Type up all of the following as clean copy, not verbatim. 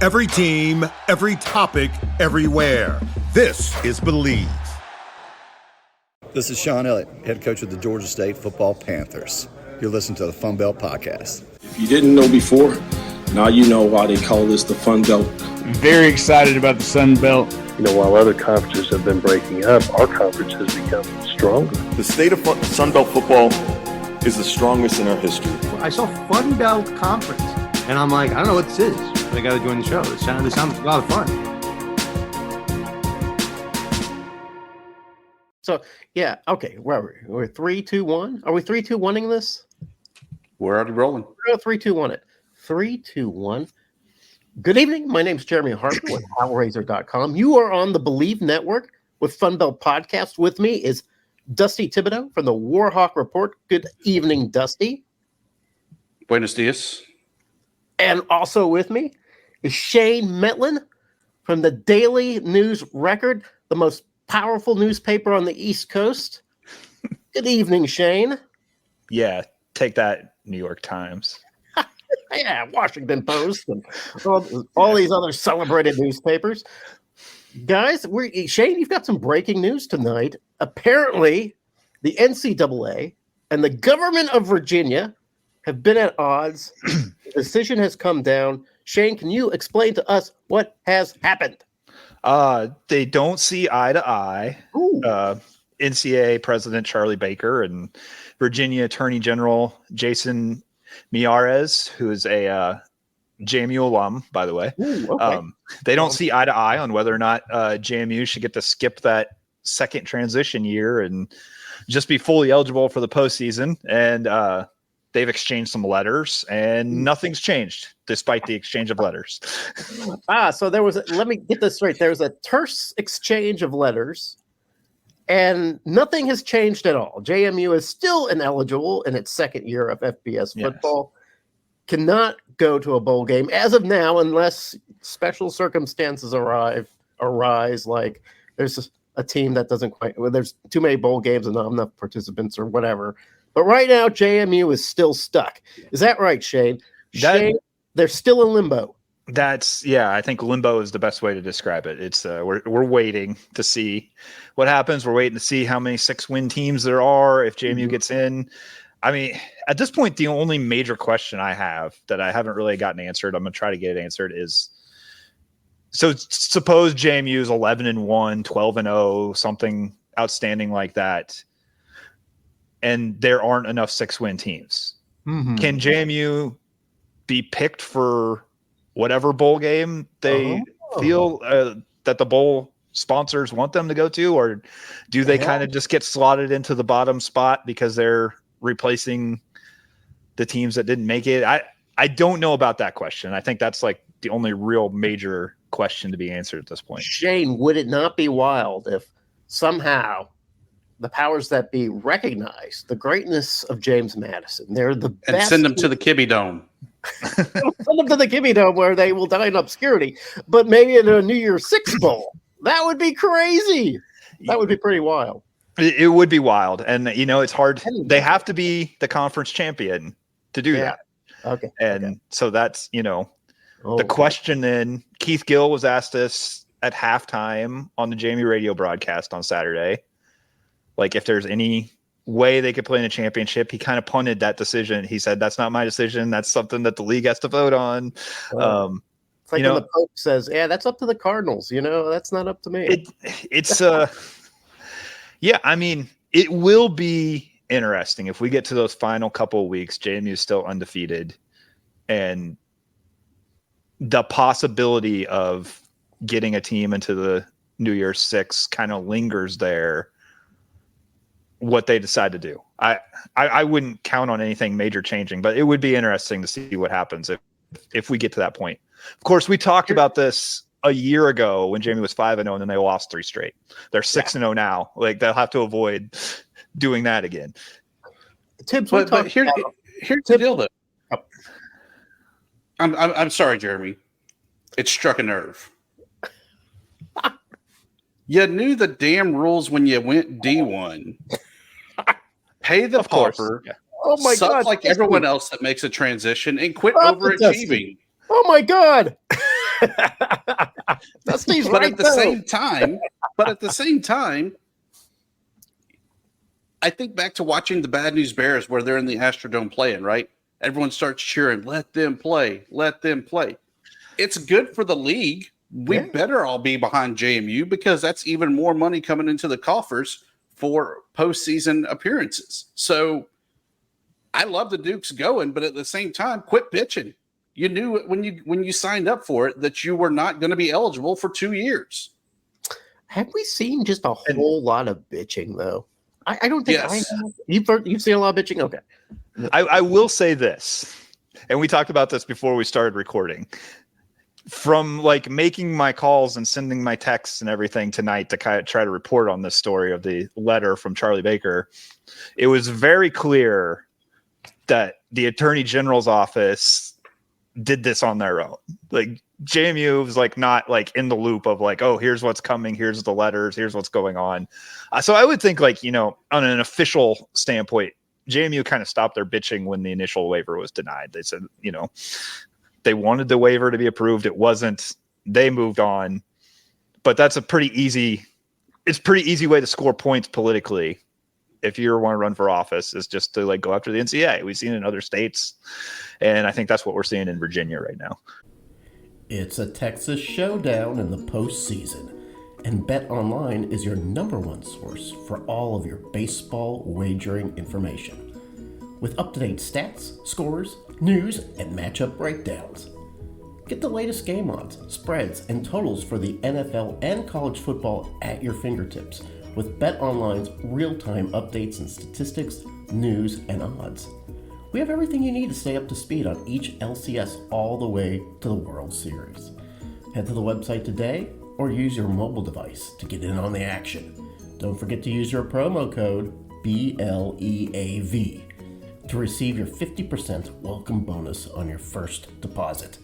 Every team, every topic, everywhere. This is Believe. This is Sean Elliott, head coach of the Georgia State Football Panthers. You're listening to the Fun Belt Podcast. If you didn't know before, now you know why they call this the Fun Belt. Very excited about the Sun Belt. You know, while other conferences have been breaking up, our conference has become stronger. The state of Sun Belt football is the strongest in our history. I saw Fun Belt Conference, and I'm like, I don't know what this is. I got to join the show. It sounds a lot of fun. So, yeah, okay, where are we? We're 3-2-1? Are we 3-2-1ing this? We're already rolling. We're 3-2-1 it. 3-2-1. Good evening. My name is Jeremy Harper with Hellraiser.com. You are on the Believe Network with Fun Belt Podcast. With me is Dusty Thibodeau from the Warhawk Report. Good evening, Dusty. Buenos dias. And also with me is Shane Metlin from the Daily News Record, the most powerful newspaper on the East Coast. Good evening, Shane. Yeah, take that, New York Times. Yeah, Washington Post and all these other celebrated newspapers. Guys, Shane, you've got some breaking news tonight. Apparently, the NCAA and the government of Virginia have been at odds. The decision has come down. Shane, can you explain to us what has happened? They don't see eye to eye. NCAA President Charlie Baker and Virginia Attorney General Jason Miyares, who is a JMU alum, by the way. Ooh, okay. They don't see eye to eye on whether or not JMU should get to skip that second transition year and just be fully eligible for the postseason. And they've exchanged some letters, and nothing's changed despite the exchange of letters. So let me get this straight. There was a terse exchange of letters, and nothing has changed at all. JMU is still ineligible in its second year of FBS football. Yes. Cannot go to a bowl game as of now unless special circumstances arise, like there's a team that doesn't quite, there's too many bowl games and not enough participants or whatever. But right now, JMU is still stuck. Is that right, Shane? Shane, they're still in limbo. I think limbo is the best way to describe it. It's we're waiting to see what happens. We're waiting to see how many 6-win teams there are if JMU gets in. I mean, at this point, the only major question I have that I haven't really gotten answered, I'm going to try to get it answered, is so suppose JMU is 11-1, 12-0, something outstanding like that, and there aren't enough 6-win teams. Mm-hmm. Can JMU be picked for whatever bowl game they feel that the bowl sponsors want them to go to, or do they kind of just get slotted into the bottom spot because they're replacing the teams that didn't make it? I don't know about that question. I think that's like the only real major question to be answered at this point. Shane, would it not be wild if somehow the powers that be recognize the greatness of James Madison? They're the best. And send them to the Kibby Dome. Send them to the Kibby Dome where they will die in obscurity, but maybe in a New Year's Six bowl. That would be crazy. That would be pretty wild. It would be wild. And, it's hard. They have to be the conference champion to do that. Okay. And so that's, the question then. Keith Gill was asked this at halftime on the JMU radio broadcast on Saturday. Like, if there's any way they could play in a championship, he kind of punted that decision. He said, that's not my decision. That's something that the league has to vote on. It's like when the Pope says, that's up to the Cardinals. That's not up to me. It will be interesting if we get to those final couple of weeks. JMU is still undefeated, and the possibility of getting a team into the New Year's Six kind of lingers there. What they decide to do, I wouldn't count on anything major changing, but it would be interesting to see what happens if we get to that point. Of course, we talked about this a year ago when JMU was 5-0 and then they lost 3 straight. They're 6-0 now. Like, they'll have to avoid doing that again. Tibbs, but here's the deal, though. I'm sorry, Jeremy. It struck a nerve. You knew the damn rules when you went D1. Pay the pauper. Yeah. Oh my God! Like everyone else that makes a transition, and quit overachieving. Oh my God! Dusty's But right at the though. same time, I think back to watching the Bad News Bears where they're in the Astrodome playing, right? Everyone starts cheering, let them play, let them play. It's good for the league. We better all be behind JMU because that's even more money coming into the coffers for postseason appearances. So I love the Dukes going, but at the same time, quit bitching. You knew when you signed up for it that you were not going to be eligible for 2 years. Have we seen just a whole lot of bitching though? I don't think I Yes. have. You've seen a lot of bitching? Okay. I will say this, and we talked about this before we started recording. From like making my calls and sending my texts and everything tonight to kind of try to report on this story of the letter from Charlie Baker, it was very clear that the Attorney General's office did this on their own. Like JMU was like not like in the loop of like, oh, here's what's coming, here's the letters, here's what's going on. So I would think like, you know, on an official standpoint, JMU kind of stopped their bitching when the initial waiver was denied. They said, you know, they wanted the waiver to be approved. It wasn't. They moved on. But that's a pretty easy way to score points politically if you want to run for office, is just to like go after the NCAA. We've seen it in other states, and I think that's what we're seeing in Virginia right now. It's a Texas showdown in the postseason, and BetOnline is your #1 source for all of your baseball wagering information. With up-to-date stats, scores, news, and matchup breakdowns. Get the latest game odds, spreads, and totals for the NFL and college football at your fingertips with BetOnline's real-time updates and statistics, news, and odds. We have everything you need to stay up to speed on each LCS all the way to the World Series. Head to the website today or use your mobile device to get in on the action. Don't forget to use your promo code BLEAV to receive your 50% welcome bonus on your first deposit.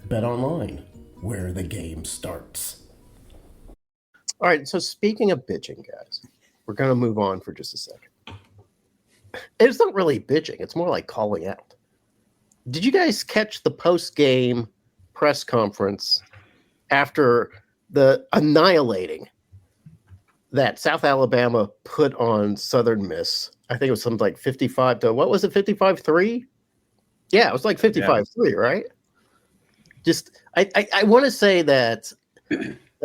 Bet online, where the game starts. All right, so speaking of bitching, guys, we're going to move on for just a second. It's not really bitching. It's more like calling out. Did you guys catch the post-game press conference after the annihilating that South Alabama put on Southern Miss? I think it was something like 55 to, what was it, 55-3? Yeah, it was like 55-3, right? Just, I want to say that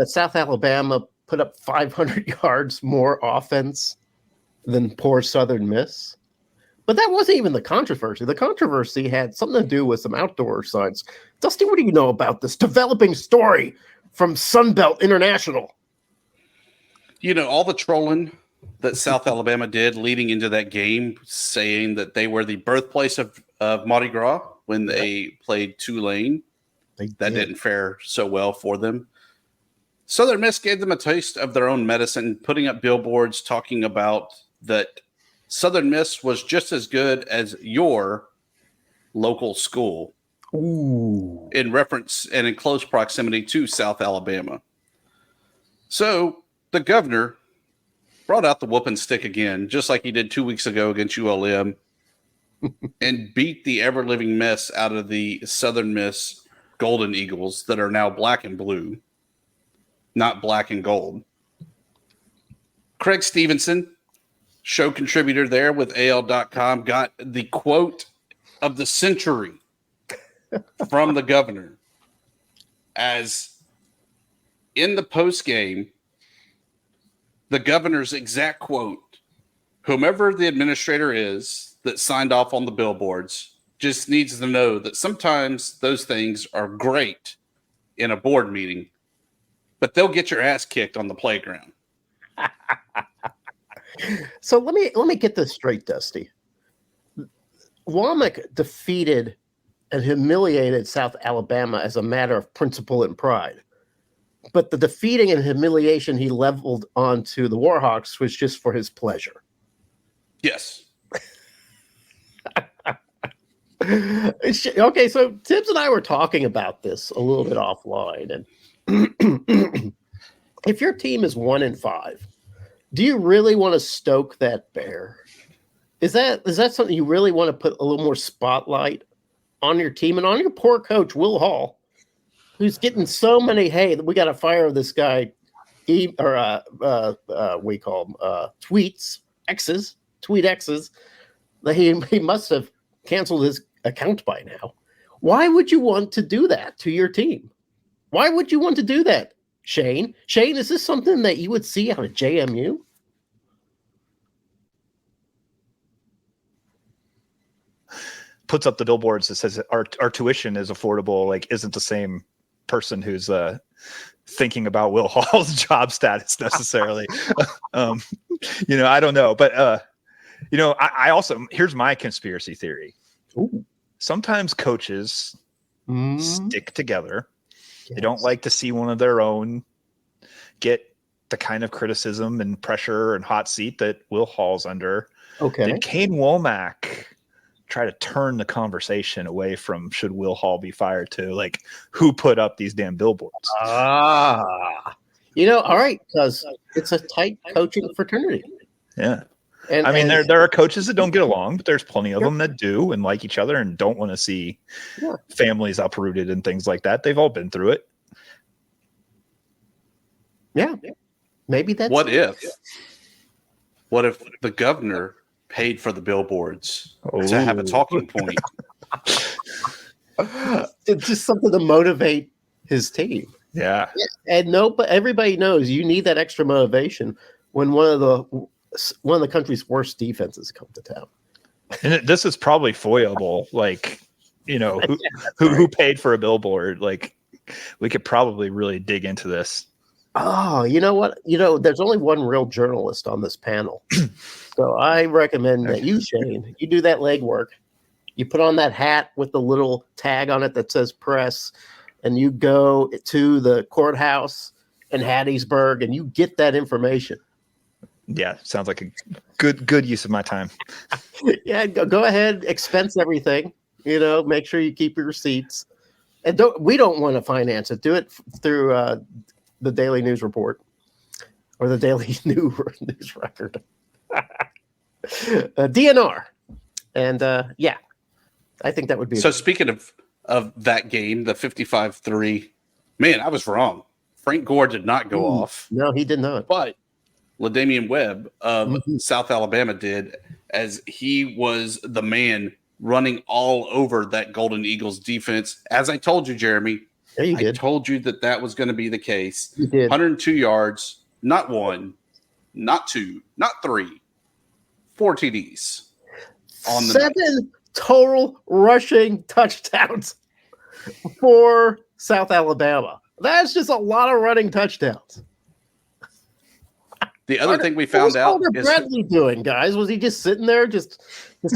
South Alabama put up 500 yards more offense than poor Southern Miss. But that wasn't even the controversy. The controversy had something to do with some outdoor signs. Dusty, what do you know about this developing story from Sunbelt International? You know, all the trolling that South Alabama did leading into that game, saying that they were the birthplace of Mardi Gras when they played Tulane. That didn't fare so well for them. Southern Miss gave them a taste of their own medicine, putting up billboards talking about that Southern Miss was just as good as your local school. Ooh. In reference and in close proximity to South Alabama. So the governor brought out the whooping stick again, just like he did 2 weeks ago against ULM, and beat the ever-living mess out of the Southern Miss Golden Eagles that are now black and blue, not black and gold. Craig Stevenson, show contributor there with AL.com, got the quote of the century from the governor, as in the post game, the governor's exact quote: whomever the administrator is that signed off on the billboards just needs to know that sometimes those things are great in a board meeting, but they'll get your ass kicked on the playground. So let me get this straight, Dusty. Womack defeated and humiliated South Alabama as a matter of principle and pride. But the defeating and humiliation he leveled onto the Warhawks was just for his pleasure. Yes. Okay, so Tibbs and I were talking about this a little bit offline. And if your team is 1-5, do you really want to stoke that bear? Is that something you really want to put a little more spotlight on your team and on your poor coach, Will Hall, who's getting so many, hey, we got to fire this guy, we call them tweet X's, that he must have canceled his account by now. Why would you want to do that to your team? Why would you want to do that, Shane? Shane, is this something that you would see out of JMU? Puts up the billboards that says our tuition is affordable, like isn't the same person who's thinking about Will Hall's job status necessarily. I don't know. But I also, here's my conspiracy theory. Ooh. Sometimes coaches stick together. Yes. They don't like to see one of their own get the kind of criticism and pressure and hot seat that Will Hall's under. Okay. Did Kane Womack try to turn the conversation away from should Will Hall be fired to like who put up these damn billboards? All right, because it's a tight coaching fraternity. Yeah. And there are coaches that don't get along, but there's plenty of them that do and like each other and don't want to see families uprooted and things like that. They've all been through it. Yeah. Maybe that's What if the governor paid for the billboards to have a talking point? It's just something to motivate his team. Yeah. And but everybody knows you need that extra motivation when one of the country's worst defenses come to town. And this is probably foiable. Like, who paid for a billboard? Like, we could probably really dig into this. Oh, you know what? There's only one real journalist on this panel. So I recommend that you, Shane, you do that legwork. You put on that hat with the little tag on it that says press, and you go to the courthouse in Hattiesburg, and you get that information. Yeah, sounds like a good use of my time. Yeah, go ahead, expense everything. Make sure you keep your receipts, and we don't want to finance it. Do it through the Daily News Report or the Daily News Record, DNR, and I think that would be. So speaking of that game, the 55-3, man, I was wrong. Frank Gore did not go off. No, he did not. But LaDamian Webb of South Alabama did, as he was the man running all over that Golden Eagles defense. As I told you, Jeremy, I told you that was going to be the case. You did. 102 yards, not one, not two, not three, 4 TDs. On the 7 total rushing touchdowns for South Alabama. That's just a lot of running touchdowns. The other thing we found out is what Bradley doing, guys? Was he just sitting there, just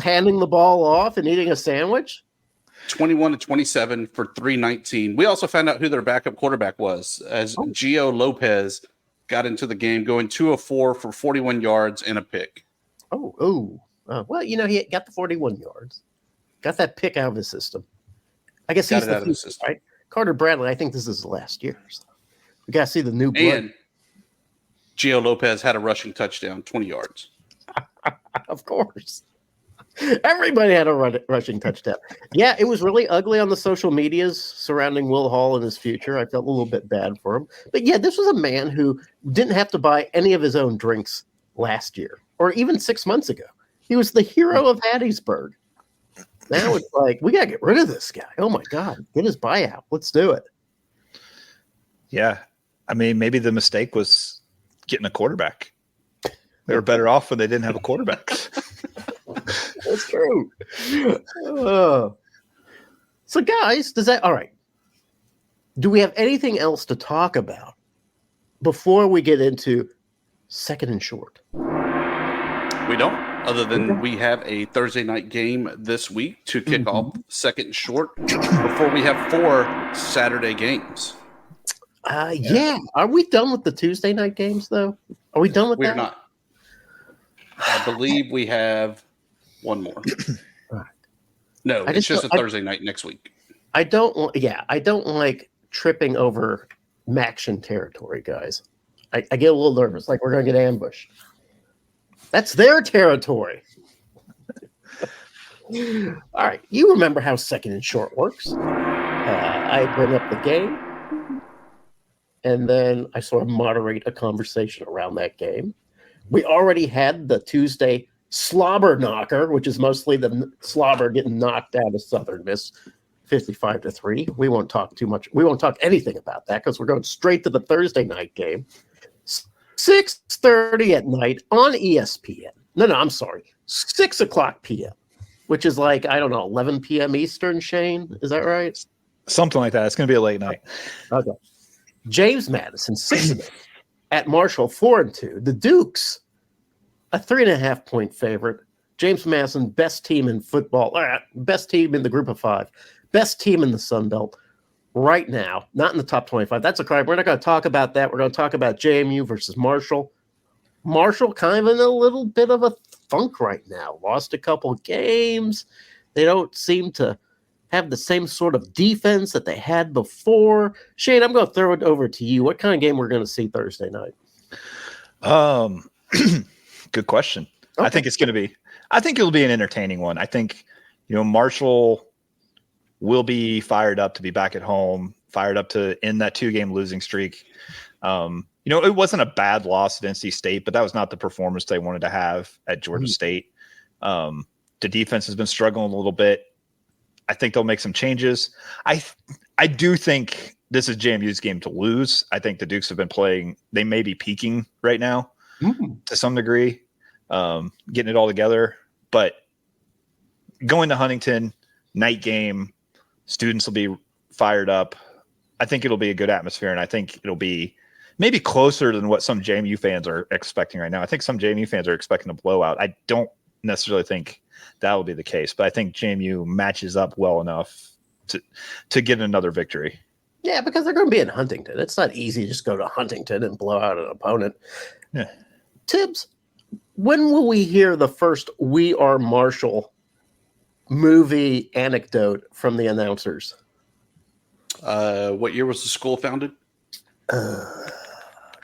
handing the ball off and eating a sandwich? 21-27 for 319. We also found out who their backup quarterback was, as Gio Lopez got into the game, going 2 of 4 for 41 yards and a pick. Well, he got the 41 yards, got that pick out of his system. I guess he's the future, right? Carter Bradley. I think this is the last year. So we got to see the new blood. And Gio Lopez had a rushing touchdown, 20 yards. Of course. Everybody had a rushing touchdown. Yeah, it was really ugly on the social medias surrounding Will Hall and his future. I felt a little bit bad for him. But yeah, this was a man who didn't have to buy any of his own drinks last year or even 6 months ago. He was the hero of Hattiesburg. Now it's like, we got to get rid of this guy. Oh, my God. Get his buyout. Let's do it. Yeah. I mean, maybe the mistake was getting a quarterback. They were better off when they didn't have a quarterback. That's true. So, guys, all right. Do we have anything else to talk about before we get into second and short? We don't, other than we have a Thursday night game this week to kick off second and short before we have 4 Saturday games. Yeah. Are we done with the Tuesday night games, though? Are we done with that? We're not. I believe we have one more. No, it's just a Thursday night next week. I don't like tripping over Maction territory, guys. I get a little nervous, like we're going to get ambushed. That's their territory. All right. You remember how second and short works. I bring up the game. and then I sort of moderate a conversation around that game. We already had the Tuesday slobber knocker, which is mostly the slobber getting knocked out of Southern Miss 55-3. We won't talk too much. We won't talk anything about that because we're going straight to the Thursday night game. 6:30 at night on ESPN. No, I'm sorry. 6 o'clock p.m., which is like, I don't know, 11 p.m. Eastern, Shane. Is that right? Something like that. It's going to be a late night. Okay. James Madison, 6-0 at Marshall, 4-2. The Dukes, a 3.5-point favorite. James Madison, best team in football, best team in the group of 5, best team in the Sun Belt right now, not in the top 25. That's a crime. We're not going to talk about that. We're going to talk about JMU versus Marshall. Marshall kind of in a little bit of a funk right now. Lost a couple games. They don't seem to have the same sort of defense that they had before. Shane, I'm going to throw it over to you. What kind of game we're going to see Thursday night? Good question. Okay. I think it'll be an entertaining one. I think, Marshall will be fired up to be back at home, fired up to end that 2-game losing streak. It wasn't a bad loss at NC State, but that was not the performance they wanted to have at Georgia State. The defense has been struggling a little bit. I think they'll make some changes. I do think this is JMU's game to lose. I think the Dukes have been playing. They may be peaking right now to some degree, getting it all together. But going to Huntington, night game, students will be fired up. I think it'll be a good atmosphere, and I think it'll be maybe closer than what some JMU fans are expecting right now. I think some JMU fans are expecting a blowout. I don't necessarily think that will be the case, but I think JMU matches up well enough to get another victory. Yeah, because they're going to be in Huntington. It's not easy to just go to Huntington and blow out an opponent. Yeah. Tibbs, when will we hear the first We Are Marshall movie anecdote from the announcers? What year was the school founded? The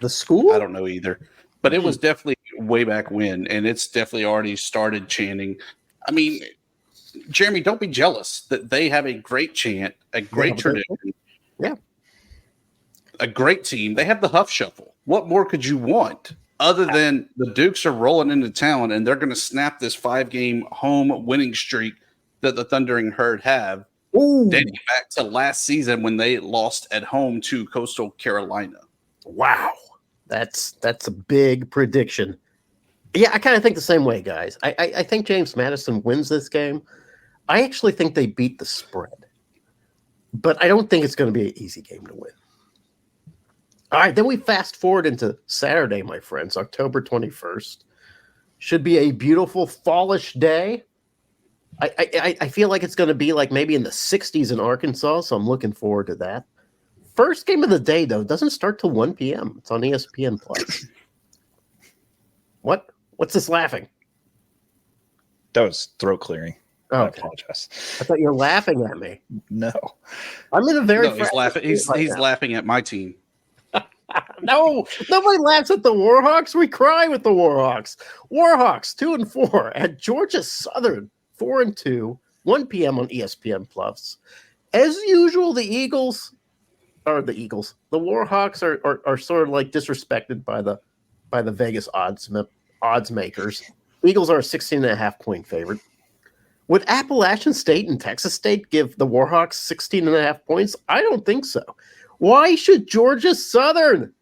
school? I don't know either. But it was definitely way back when, and it's definitely already started chanting. I mean, Jeremy, don't be jealous that they have a great chant, a great tradition. Yeah. A great team. They have the Huff Shuffle. What more could you want other than the Dukes are rolling into town and they're going to snap this 5-game home winning streak that the Thundering Herd have, dating back to last season when they lost at home to Coastal Carolina. Wow. That's a big prediction. Yeah, I kind of think the same way, guys. I think James Madison wins this game. I actually think they beat the spread. But I don't think it's going to be an easy game to win. All right, then we fast forward into Saturday, my friends, October 21st. Should be a beautiful fallish day. I feel like it's going to be like maybe in the 60s in Arkansas, so I'm looking forward to that. First game of the day, though, doesn't start till 1 p.m. It's on ESPN Plus. What? What's this laughing? That was throat clearing. Oh, I okay. apologize. I thought you were laughing at me. No. I'm in a very No, he's laughing. He's laughing at my team. No, nobody laughs at the Warhawks. We cry with the Warhawks. Warhawks 2-4 at Georgia Southern 4-2, 1 p.m. on ESPN Plus. As usual, the Warhawks are sort of like disrespected by the Vegas odds makers. Eagles are a 16.5-point favorite. Would Appalachian State and Texas State give the Warhawks 16.5 points? I don't think so. Why should Georgia Southern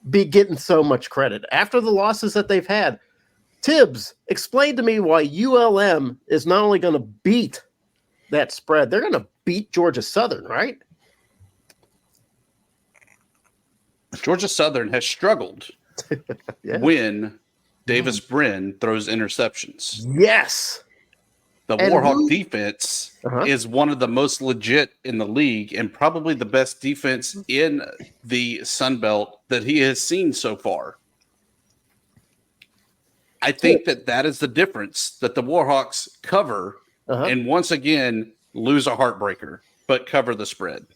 be getting so much credit after the losses that they've had? Tibbs, explain to me why ULM is not only going to beat that spread, they're going to beat Georgia Southern, right? Georgia Southern has struggled when Davis Brin throws interceptions. Yes. The Warhawk defense is one of the most legit in the league and probably the best defense in the Sun Belt that he has seen so far. I think that is the difference, that the Warhawks cover and once again lose a heartbreaker, but cover the spread.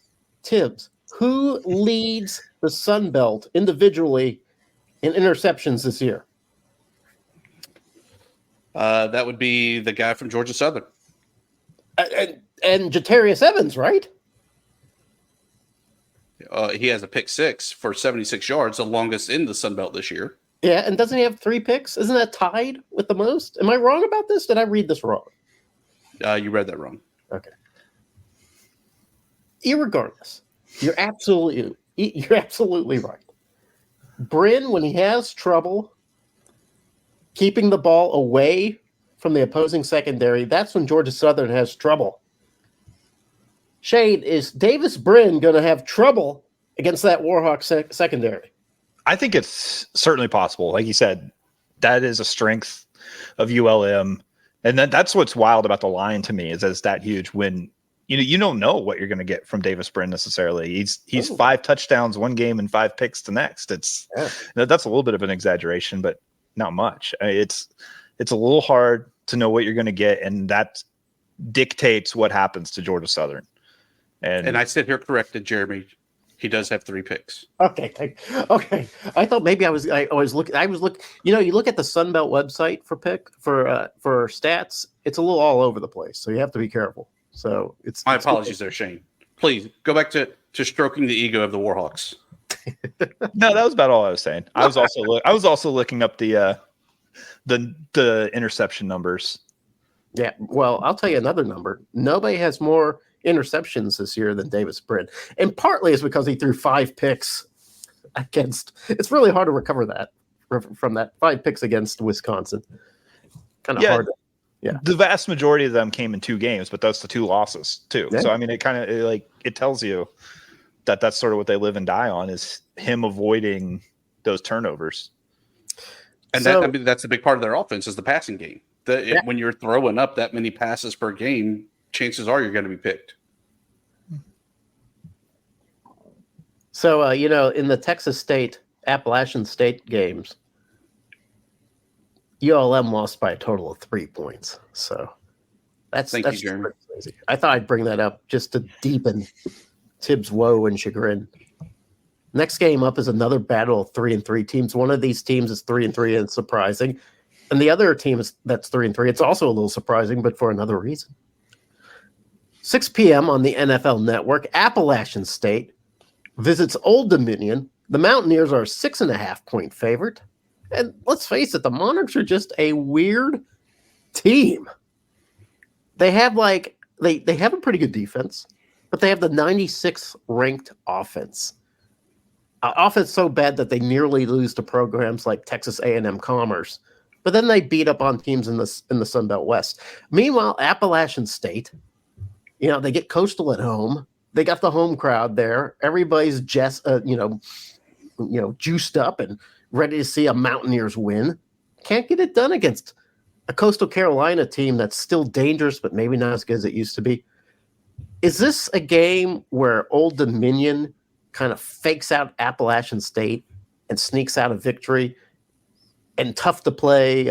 Tibbs, who leads the Sun Belt individually in interceptions this year? That would be the guy from Georgia Southern. And Jatarius Evans, right? He has a pick six for 76 yards, the longest in the Sun Belt this year. Yeah, and doesn't he have 3 picks? Isn't that tied with the most? Am I wrong about this? Did I read this wrong? You read that wrong. Okay. Irregardless, you're absolutely right. Bryn, when he has trouble keeping the ball away from the opposing secondary, that's when Georgia Southern has trouble. Shane, is Davis Bryn going to have trouble against that Warhawk secondary? I think it's certainly possible. Like you said, that is a strength of ULM. And that's what's wild about the line to me is that it's that huge when you don't know what you're going to get from Davis Bryn necessarily. He's 5 touchdowns one game and 5 picks the next. That's a little bit of an exaggeration, but not much. It's a little hard to know what you're going to get, and that dictates what happens to Georgia Southern. And I sit here corrected, Jeremy. He does have 3 picks. Okay. I thought maybe I was looking. You look at the Sun Belt website for stats. It's a little all over the place, so you have to be careful. So My apologies there, Shane. Please go back to stroking the ego of the Warhawks. No, that was about all I was saying. I was also looking up the interception numbers. Yeah, well, I'll tell you another number. Nobody has more interceptions this year than Davis Bryn, and partly is because he threw 5 picks against. It's really hard to recover that from that 5 picks against Wisconsin. Kind of hard. Yeah, the vast majority of them came in 2 games, but that's the 2 losses too. Yeah. So I mean, it tells you that that's sort of what they live and die on is him avoiding those turnovers. And that's a big part of their offense is the passing game. When you're throwing up that many passes per game, chances are you're going to be picked. So, in the Texas State, Appalachian State games, ULM lost by a total of 3 points. So that's Jeremy. Crazy. I thought I'd bring that up just to deepen Tibbs' woe and chagrin. Next game up is another battle of 3-3 teams. One of these teams is 3-3 and surprising. And the other team that's 3-3. It's also a little surprising, but for another reason. 6 p.m. on the NFL Network, Appalachian State visits Old Dominion. The Mountaineers are a 6.5-point favorite. And let's face it, the Monarchs are just a weird team. They have they have a pretty good defense, but they have the 96th ranked offense. Offense so bad that they nearly lose to programs like Texas A&M Commerce. But then they beat up on teams in the Sun Belt West. Meanwhile, Appalachian State, they get Coastal at home. They got the home crowd there. Everybody's juiced up and ready to see a Mountaineers win. Can't get it done against a Coastal Carolina team that's still dangerous, but maybe not as good as it used to be. Is this a game where Old Dominion kind of fakes out Appalachian State and sneaks out a victory and tough to play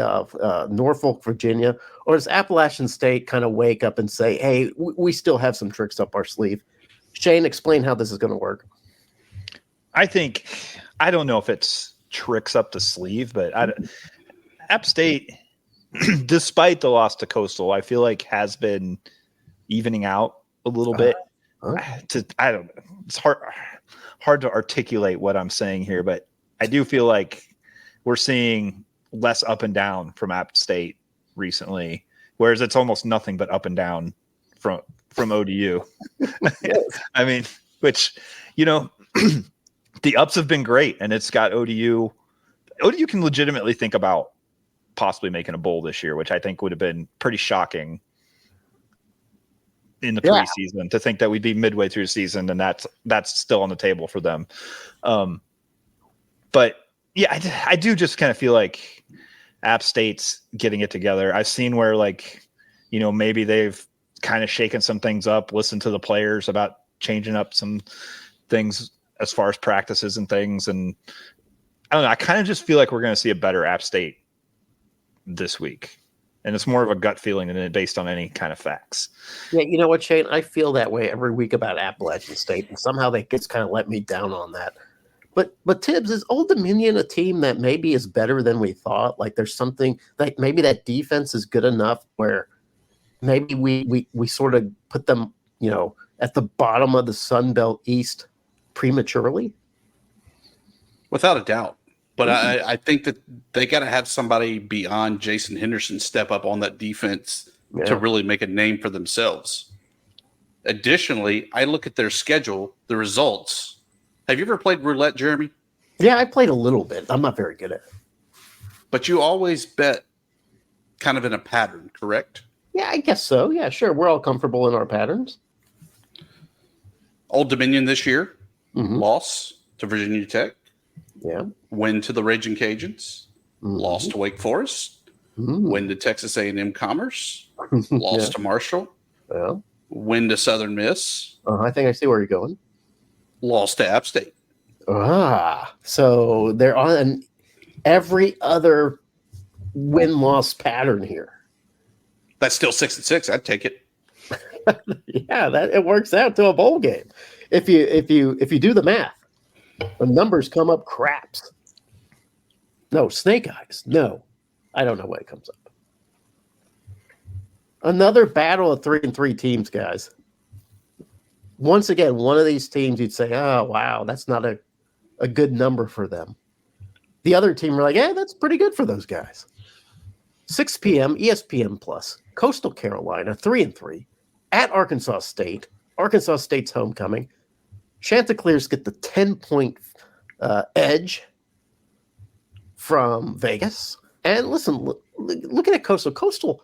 Norfolk, Virginia? Or does Appalachian State kind of wake up and say, hey, we still have some tricks up our sleeve? Shane, explain how this is going to work. I don't know if it's tricks up the sleeve, but App State, despite the loss to Coastal, I feel like has been evening out a little bit. I don't know. It's hard to articulate what I'm saying here, but I do feel like we're seeing less up and down from App State recently, whereas it's almost nothing but up and down from ODU. I mean, which, the ups have been great, and it's got ODU. ODU can legitimately think about possibly making a bowl this year, which I think would have been pretty shocking in the preseason to think that we'd be midway through the season and that's still on the table for them. But yeah, I do just kind of feel like App State's getting it together. I've seen where maybe they've kind of shaken some things up, listened to the players about changing up some things as far as practices and things. And I don't know, I kind of just feel like we're going to see a better App State this week. And it's more of a gut feeling than based on any kind of facts. Yeah, you know what, Shane? I feel that way every week about Appalachian State, and somehow they just kind of let me down on that. But Tibbs, is Old Dominion a team that maybe is better than we thought? Like there's something like maybe that defense is good enough where maybe we sort of put them, at the bottom of the Sun Belt East prematurely? Without a doubt. But I think that they got to have somebody beyond Jason Henderson step up on that defense to really make a name for themselves. Additionally, I look at their schedule, the results. Have you ever played roulette, Jeremy? Yeah, I played a little bit. I'm not very good at it. But you always bet kind of in a pattern, correct? Yeah, I guess so. Yeah, sure. We're all comfortable in our patterns. Old Dominion this year, loss to Virginia Tech. Yeah. Win to the Raging Cajuns. Loss to Wake Forest. Win to Texas A&M Commerce. Loss to Marshall. Yeah. Win to Southern Miss. I think I see where you're going. Lost to App State. So they're on every other win-loss pattern here. That's still 6-6. I'd take it. Yeah, that it works out to a bowl game. If you do the math, the numbers come up craps. No, snake eyes. No, I don't know why it comes up. Another battle of 3-3 teams, guys. Once again, one of these teams you'd say, oh, wow, that's not a good number for them. The other team were like, yeah, that's pretty good for those guys. 6 p.m. ESPN Plus, Coastal Carolina, 3-3, at Arkansas State. Arkansas State's homecoming. Chanticleers get the 10-point edge from Vegas. And listen, looking at Coastal, Coastal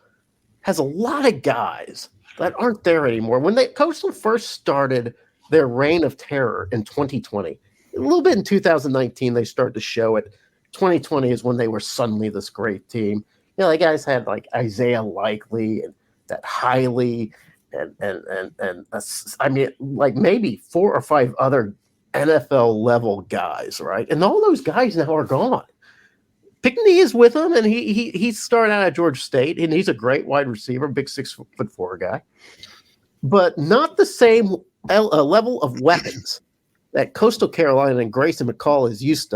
has a lot of guys that aren't there anymore. When Coastal first started their reign of terror in 2020, a little bit in 2019, they started to show it. 2020 is when they were suddenly this great team. You know, the guys had like Isaiah Likely and that Hiley and I mean, like maybe 4 or 5 other NFL level guys, right? And all those guys now are gone. Pickney is with him, and he started out at Georgia State, and he's a great wide receiver, big 6'4" guy, but not the same level of weapons that Coastal Carolina and Grayson McCall is used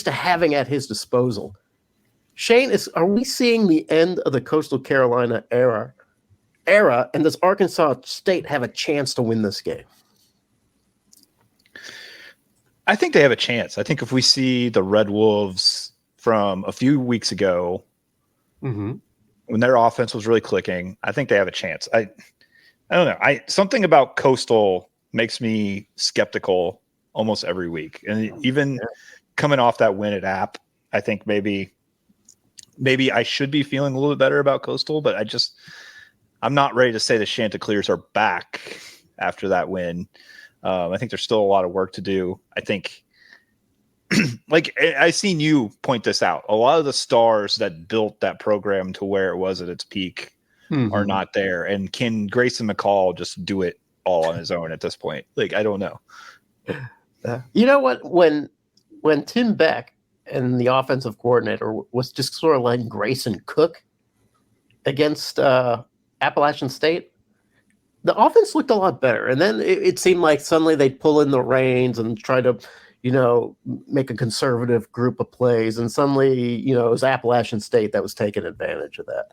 to having at his disposal. Shane, are we seeing the end of the Coastal Carolina era? And does Arkansas State have a chance to win this game? I think they have a chance. I think if we see the Red Wolves from a few weeks ago, when their offense was really clicking, I think they have a chance. I don't know. Something about Coastal makes me skeptical almost every week. And even coming off that win at App, I think maybe I should be feeling a little bit better about Coastal, but I'm not ready to say the Chanticleers are back after that win. I think there's still a lot of work to do. I think, like I seen you point this out, a lot of the stars that built that program to where it was at its peak are not there. And can Grayson McCall just do it all on his own at this point? Like, I don't know. You know what? When Tim Beck and the offensive coordinator was just sort of letting Grayson cook against Appalachian State, the offense looked a lot better. And then it seemed like suddenly they'd pull in the reins and try to, make a conservative group of plays. And suddenly, it was Appalachian State that was taking advantage of that.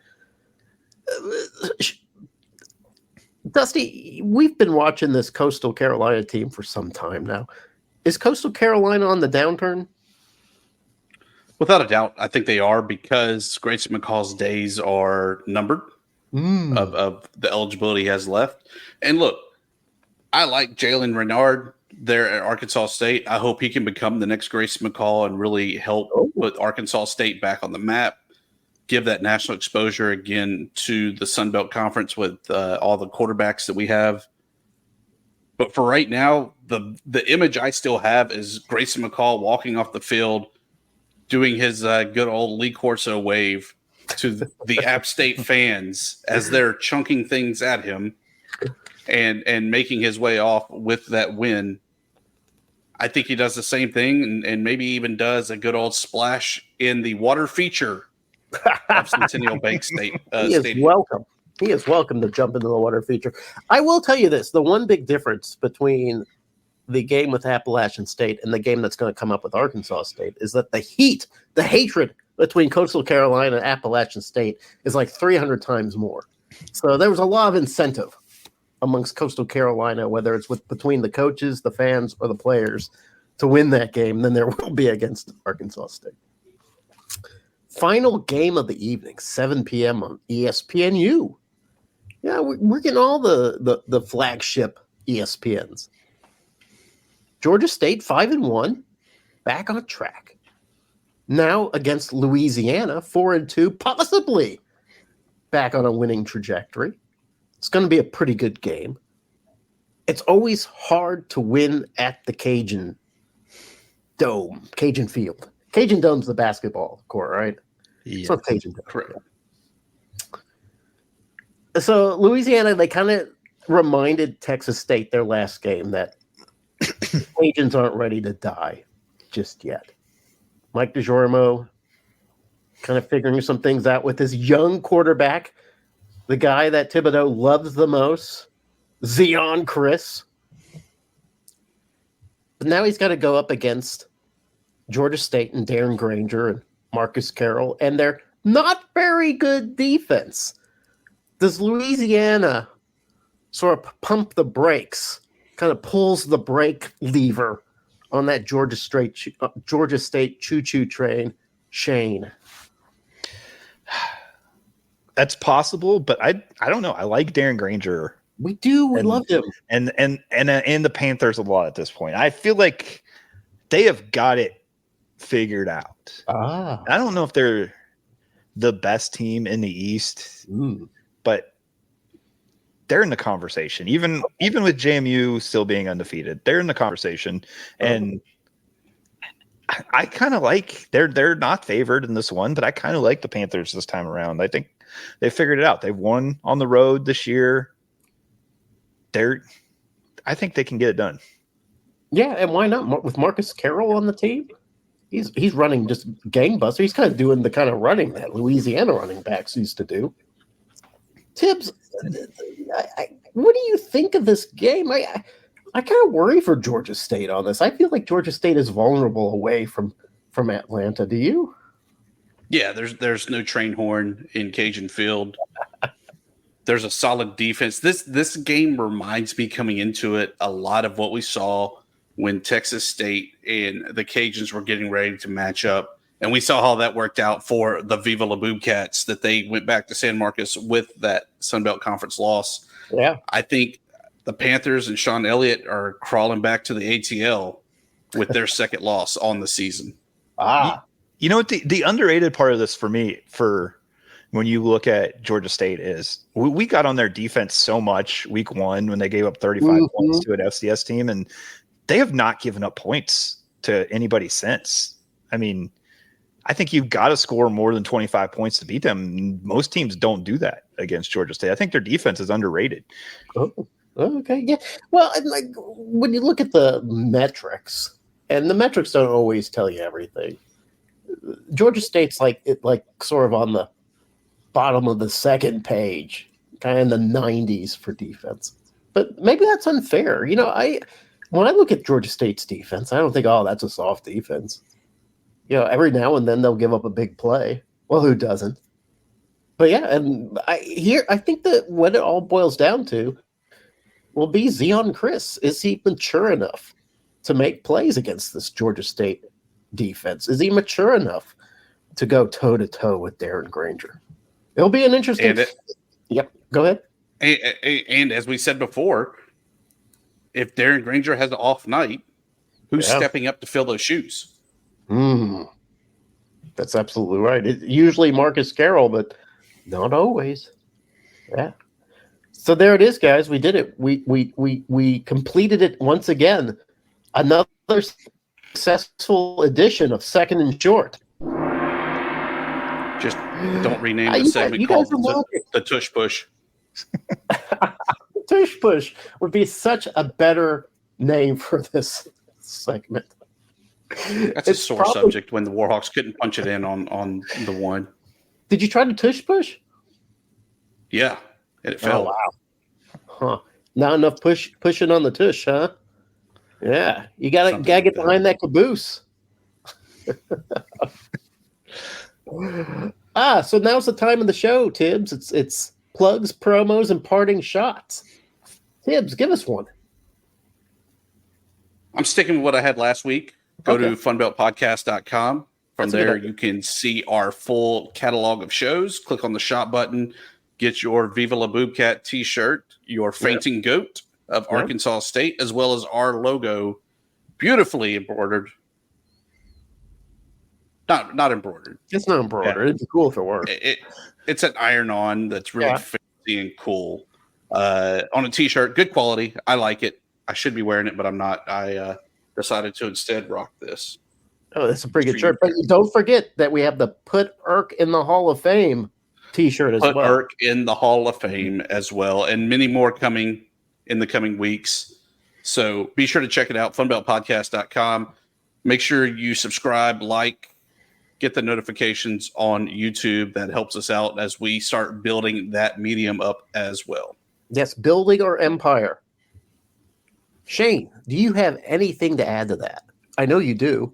Dusty, we've been watching this Coastal Carolina team for some time now. Is Coastal Carolina on the downturn? Without a doubt, I think they are, because Grayson McCall's days are numbered of the eligibility he has left. And look, I like Jalen Renard there at Arkansas State. I hope he can become the next Grayson McCall and really help put Arkansas State back on the map, give that national exposure again to the Sun Belt Conference with all the quarterbacks that we have. But for right now, the image I still have is Grayson McCall walking off the field, doing his good old Lee Corso wave to the App State fans as they're chunking things at him and making his way off with that win. I think he does the same thing and maybe even does a good old splash in the water feature of Centennial Bank State. He is welcome. He is welcome to jump into the water feature. I will tell you this. The one big difference between the game with Appalachian State and the game that's going to come up with Arkansas State is that the hatred between Coastal Carolina and Appalachian State is like 300 times more. So there was a lot of incentive amongst Coastal Carolina, whether it's between the coaches, the fans, or the players, to win that game than there will be against Arkansas State. Final game of the evening, 7 p.m. on ESPNU. Yeah, we're getting all the flagship ESPNs. Georgia State 5-1, back on track. Now against Louisiana, 4-2, possibly back on a winning trajectory. It's going to be a pretty good game. It's always hard to win at the Cajun Dome, Cajun Field. Cajun Dome's the basketball court, right? Yeah. It's not Cajun Dome. Correct. So Louisiana, they kind of reminded Texas State their last game that Cajuns aren't ready to die just yet. Mike DeJormo kind of figuring some things out with his young quarterback, the guy that Thibodeau loves the most, Zion Chris. But now he's got to go up against Georgia State and Darren Granger and Marcus Carroll and their not very good defense. Does Louisiana sort of pump the brakes, kind of pulls the brake lever on that Georgia State choo-choo train, Shane? That's possible, but I don't know. I like Darren Granger. We do. We love him. And the Panthers a lot at this point. I feel like they have got it figured out. I don't know if they're the best team in the East, but they're in the conversation. Even with JMU still being undefeated, they're in the conversation. And I kind of like they're not favored in this one, but I kind of like the Panthers this time around. I think they figured it out. They've won on the road this year. I think they can get it done. Yeah, and why not? With Marcus Carroll on the team, he's running just gangbuster. He's kind of doing the kind of running that Louisiana running backs used to do. Tibbs, what do you think of this game? I kind of worry for Georgia State on this. I feel like Georgia State is vulnerable away from Atlanta. Do you? Yeah, there's no train horn in Cajun Field. There's a solid defense. This game reminds me coming into it a lot of what we saw when Texas State and the Cajuns were getting ready to match up. And we saw how that worked out for the Viva La Boomcats, that they went back to San Marcos with that Sun Belt Conference loss. Yeah. I think the Panthers and Sean Elliott are crawling back to the ATL with their second loss on the season. You know what the underrated part of this for me, for when you look at Georgia State, is we got on their defense so much week one when they gave up 35 points to an FCS team, and they have not given up points to anybody since. I mean, I think you've got to score more than 25 points to beat them. Most teams don't do that against Georgia State. I think their defense is underrated. Oh, okay. Yeah. Well, and like when you look at the metrics, and the metrics don't always tell you everything. Georgia State's like sort of on the bottom of the second page, kind of in the 90s for defense. But maybe that's unfair. You know, when I look at Georgia State's defense, I don't think, oh, that's a soft defense. You know, every now and then they'll give up a big play. Well, who doesn't? But yeah, and I think that what it all boils down to will be Zion Chris. Is he mature enough to make plays against this Georgia State defense? Is he mature enough to go toe-to-toe with Darren Granger? It'll be an interesting. Yep, go ahead. And as we said before, if Darren Granger has an off night, who's stepping up to fill those shoes? That's absolutely right. It's usually Marcus Carroll, but not always. Yeah. So there it is, guys. We did it. We completed it once again. Another successful edition of Second and Short. Just don't rename the segment called the Tush Push. Tush Push would be such a better name for this segment. That's a sore subject when the Warhawks couldn't punch it in on the one. Did you try to Tush Push? Yeah, and it fell. Oh, wow. Huh. Not enough pushing on the tush, huh? Yeah. You gotta get behind that caboose. So now's the time of the show, Tibbs. It's plugs, promos, and parting shots. Tibbs, give us one. I'm sticking with what I had last week. Go Okay. to funbeltpodcast.com. From That's a good there, idea. you can see our full catalog of shows. Click on the shop button, get your Viva La Boobcat t-shirt, your Fainting Goat of Yeah. Arkansas State, as well as our logo, beautifully embroidered. Not embroidered. It's not embroidered. It'd be cool if it were. It's an iron-on that's really Yeah. fancy and cool. On a t-shirt, good quality. I like it. I should be wearing it, but I'm not. I decided to instead rock this. Oh, that's a pretty good shirt. But don't forget that we have the Put Irk in the Hall of Fame t-shirt as Put well. Irk in the Hall of Fame as well, and many more coming in the coming weeks. So be sure to check it out, funbeltpodcast.com. Make sure you subscribe, like, get the notifications on YouTube. That helps us out as we start building that medium up as well. Yes, building our empire. Shane, do you have anything to add to that? I know you do.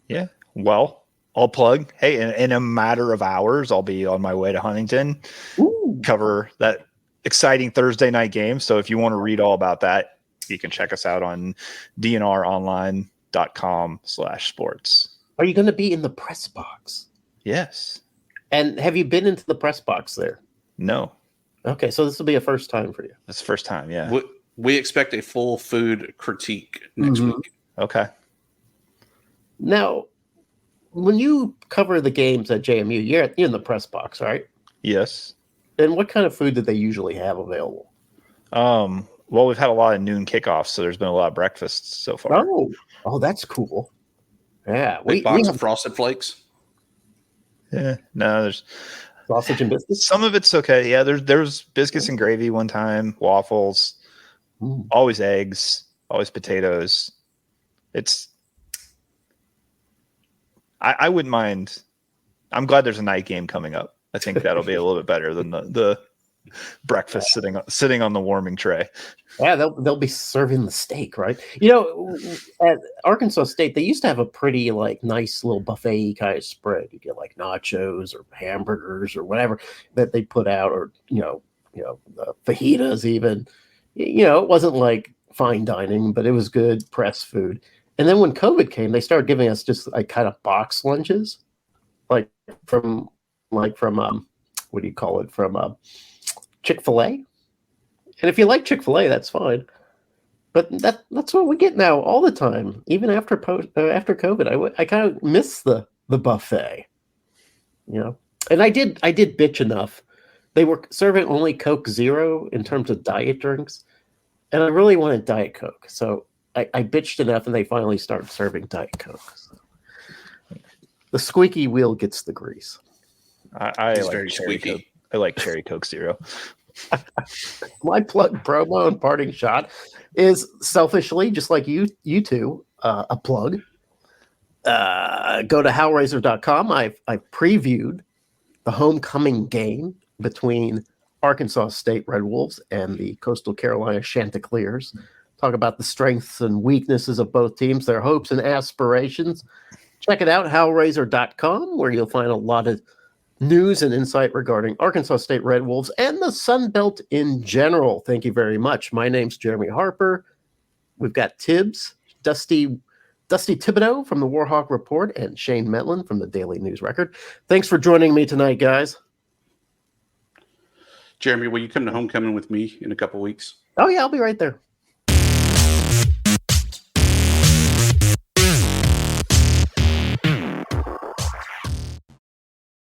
Yeah. Well, I'll plug. Hey, in a matter of hours, I'll be on my way to Huntington. Ooh. Cover that exciting Thursday night game. So if you want to read all about that, you can check us out on dnronline.com/sports. Are you going to be in the press box? Yes. And have you been into the press box there? No. Okay, so this will be a first time for you. That's the first time. Yeah. We expect a full food critique next week. Okay. Now, when you cover the games at JMU, you're in the press box, right? Yes. And what kind of food did they usually have available? Well, we've had a lot of noon kickoffs, so there's been a lot of breakfasts so far. Oh, that's cool. Yeah, Big box of Frosted Flakes. Yeah. No, there's sausage and biscuits. Some of it's okay. Yeah, there's biscuits and gravy one time, waffles, always eggs, always potatoes. I wouldn't mind. I'm glad there's a night game coming up. I think that'll be a little bit better than the breakfast sitting on the warming tray. Yeah, they'll be serving the steak, right? You know, at Arkansas State, they used to have a pretty nice little buffet kind of spread. You get like nachos or hamburgers or whatever that they put out, or fajitas even. It wasn't like fine dining, but it was good press food. And then when COVID came, they started giving us just like kind of box lunches, from what do you call it? From Chick-fil-A. And if you like Chick-fil-A, that's fine. But that's what we get now all the time. Even after COVID, I kind of miss the buffet. And I did bitch enough. They were serving only Coke Zero in terms of diet drinks, and I really wanted Diet Coke. So I bitched enough, and they finally started serving Diet Coke. So the squeaky wheel gets the grease. I like very squeaky. Coke. I like Cherry Coke Zero. My plug, promo, and parting shot is selfishly, just like you two, a plug. Go to howraiser.com. I've previewed the homecoming game between Arkansas State Red Wolves and the Coastal Carolina Chanticleers. Talk about the strengths and weaknesses of both teams, their hopes and aspirations. Check it out, howraiser.com, where you'll find a lot of news and insight regarding Arkansas State Red Wolves and the Sun Belt in general. Thank you very much. My name's Jeremy Harper. We've got Tibbs, Dusty Thibodeau from the Warhawk Report, and Shane Metlin from the Daily News Record. Thanks for joining me tonight, guys. Jeremy, will you come to homecoming with me in a couple weeks? Oh, yeah, I'll be right there.